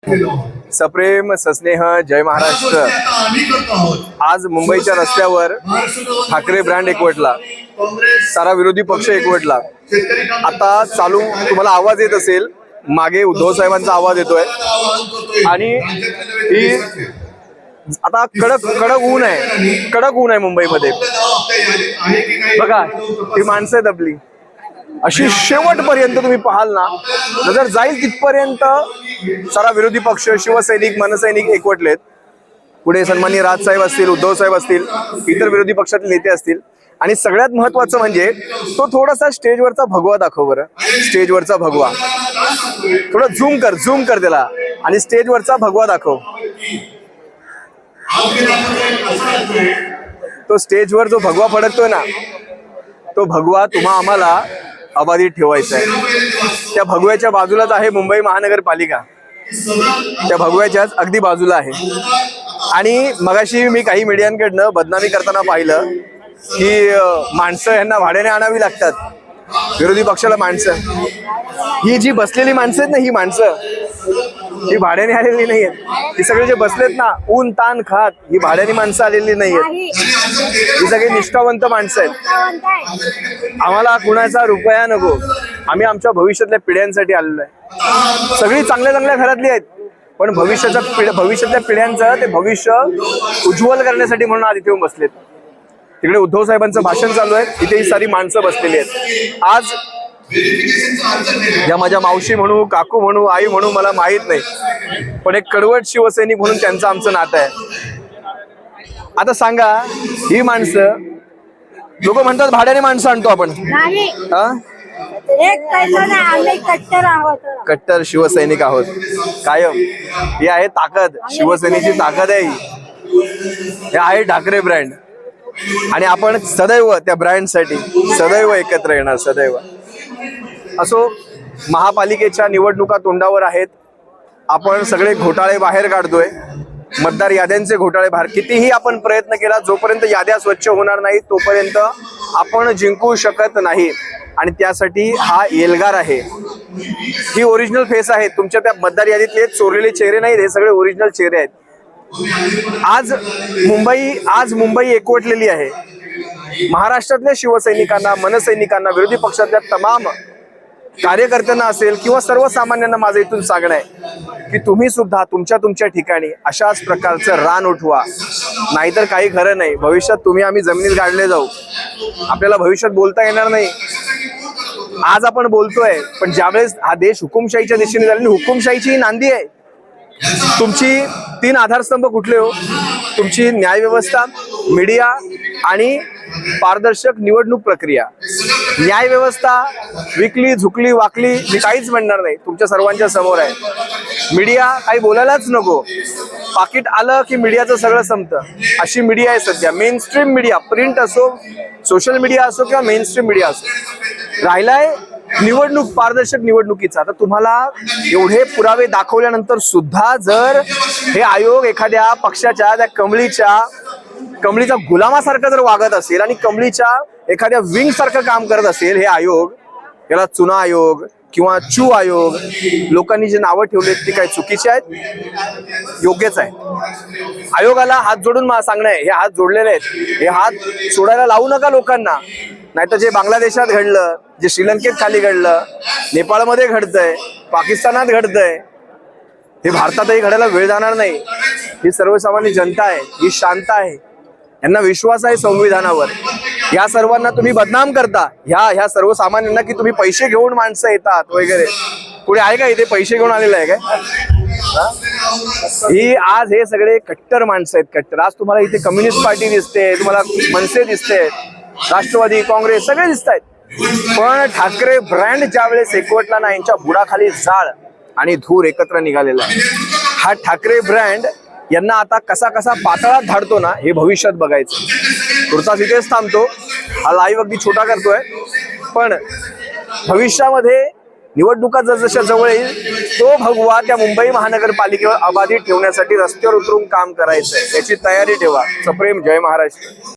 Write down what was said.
सप्रेम सस्नेह जय महाराष्ट्र। आज मुंबईच्या रस्त्यावर ठाकरे ब्रँड एकवटला, सारा विरोधी पक्ष एकवटला। आता चालू तुम्हाला आवाज येत असेल, मागे उद्धव साहेबांचा आवाज येतोय आणि ही आता कडक ऊन आहे मुंबईमध्ये। बघा ही माणसं आहेत आपली, अशी शेवटपर्यंत तुम्ही पाहाल ना, नजर जाईल तिथपर्यंत सारा विरोधी पक्ष, शिवसैनिक, मनसैनिक एकवटलेत। पुढे सन्माननीय राजसाहेब असतील, उद्धव साहेब असतील, इतर विरोधी पक्षातील नेते असतील। आणि सगळ्यात महत्वाचं म्हणजे तो थोडासा स्टेजवरचा भगवा दाखव बरं। स्टेजवरचा भगवा थोडं झूम कर त्याला आणि स्टेजवरचा भगवा दाखव। तो स्टेजवर जो भगवा फडकतोय ना, तो भगवा आम्हाला अबाधित ठेवायचा आहे। त्या भगव्याच्या बाजूलाच आहे मुंबई महानगरपालिका, त्या भगव्याच्याच अगदी बाजूला आहे। आणि मगाशी मी काही मीडियांकडनं बदनामी करताना पाहिलं की माणसं यांना भाड्याने आणावी लागतात, विरोधी पक्षाला माणसं। ही जी बसलेली माणसं आहेत ना, ही माणसं ही भाड्याने आलेली नाहीयेत। ही सगळे जे बसलेत ना ऊन ताण खात, ही भाड्याने माणसं आलेली नाहीयेत, ही सगळी निष्ठावंत माणसं आहेत। आम्हाला कुणाचा रुपया नको, आम्ही आमच्या भविष्यातल्या पिढ्यांसाठी आलेलो आहे। सगळी चांगल्या घरातली आहेत, पण भविष्यातल्या पिढ्यांचं ते भविष्य उज्ज्वल करण्यासाठी म्हणून आज इथे येऊन बसलेत। तिकडे उद्धव साहेबांचं भाषण चालू आहे, इथे ही सारी माणसं बसलेली आहेत। आज या माझ्या मावशी म्हणू, काकू म्हणू, आई म्हणू मला माहित नाही, पण एक कडवट शिवसैनिक म्हणून त्यांचं आमचं नातं आहे। आता सांगा, ही माणसं, लोक म्हणतात भाड्याने माणसं आणतो आपण, कट्टर शिवसैनिक आहोत कायम। ही आहे ताकद, शिवसेनेची ताकद आहे ही आहे ठाकरे ब्रँड। आणि आपण सदैव त्या ब्रँडसाठी सदैव एकत्र येणार, सदैव। असो, महापालिकेच्या निवडणुका तोंडावर आहेत, आपण सगळे घोटाळे बाहेर काढतोय, मतदार याद्यांचे घोटाळे बाहेर। कितीही आपण प्रयत्न केला, जोपर्यंत याद्या स्वच्छ होणार नाही तोपर्यंत आपण जिंकू शकत नाही। आणि त्यासाठी हा एल्गार आहे, ही ओरिजिनल फेस आहे। तुमच्या त्या मतदार यादीतले चोरलेले चेहरे नाहीत, हे सगळे ओरिजिनल चेहरे आहेत। आज मुंबई एकवटलेली आहे। महाराष्ट्रातल्या शिवसैनिकांना, मनसैनिकांना, विरोधी पक्षातल्या तमाम कार्यकर्त्यांना असेल किंवा सर्वसामान्यांना माझं इथून सांगणं आहे की तुम्ही सुद्धा तुमच्या ठिकाणी अशाच प्रकारचं रान उठवा, नाहीतर काही खरं नाही। भविष्यात तुम्ही आम्ही जमिनीत गाडले जाऊ, आपल्याला भविष्यात बोलता येणार नाही। आज आपण बोलतोय, पण ज्यावेळेस हा देश हुकुमशाहीच्या दिशेने झाला, हुकुमशाहीची ही नांदी आहे। तुमची 3 आधारस्तंभ कुठले हो? तुमची न्यायव्यवस्था, मीडिया आणि पारदर्शक निवडणूक प्रक्रिया। न्यायव्यवस्था विकली, झुकली, वाकली, मी काहीच म्हणणार नाही, तुमच्या सर्वांच्या समोर आहे। मीडिया काही बोलायलाच नको, पाकिट आलं की मीडियाचं सगळं संपतं, अशी मीडिया आहे सध्या। मेनस्ट्रीम मीडिया, प्रिंट असो, सोशल मीडिया असो किंवा मेनस्ट्रीम मीडिया असो। राहिलाय निवडणूक, पारदर्शक निवडणुकीचा। आता तुम्हाला एवढे पुरावे दाखवल्यानंतर सुद्धा जर हे आयोग एखाद्या पक्षाच्या त्या कमळीचा गुलामासारखं जर वागत असेल आणि कमळीच्या एखाद्या विंग सारखं काम करत असेल हे आयोग, याला चुना आयोग किंवा चू आयोग, लोकांनी जे नावं ठेवलेत ते काय चुकीचे आहेत? योग्यच आहे। आयोगाला हात जोडून मला सांगणं आहे, हे हात जोडलेले आहेत, हे हात सोडायला लावू नका लोकांना। नाहीतर जे बांगलादेशात घडलं, जे श्रीलंकेत खाली घडलं, नेपाळमध्ये घडतंय, पाकिस्तानात घडतंय, हे भारतातही घडायला वेळ जाणार नाही। ही सर्वसामान्य जनता आहे, ही शांत आहे, यांना विश्वास आहे संविधानावर। या सर्वांना तुम्ही बदनाम करता, ह्या सर्वसामान्यांना, की तुम्ही पैसे घेऊन माणसं येतात वगैरे। पुढे आहे का इथे पैसे घेऊन आलेलं आहे काय? ही आज हे सगळे कट्टर माणसं आहेत, कट्टर। आज तुम्हाला इथे कम्युनिस्ट पार्टी दिसते, तुम्हाला मनसे दिसते, राष्ट्रवादी, काँग्रेस सगळे दिसत आहेत, पण ठाकरे ब्रँड ज्या वेळेस एकवटला ना, यांच्या बुडाखाली जाळ आणि धूर एकत्र निघालेला आहे। हा ठाकरे ब्रँड यांना आता कसा पातळात धाडतो ना, हे भविष्यात बघायचं। तुर्तास इथेच थांबतो, हा लाईव्ह अगदी छोटा करतोय, पण भविष्यामध्ये निवडणुका जसजशा जवळ येईल, तो भगवा त्या मुंबई महानगरपालिकेवर अबाधित ठेवण्यासाठी रस्त्यावर उतरून काम करायचंय, याची तयारी ठेवा। सप्रेम जय महाराष्ट्र।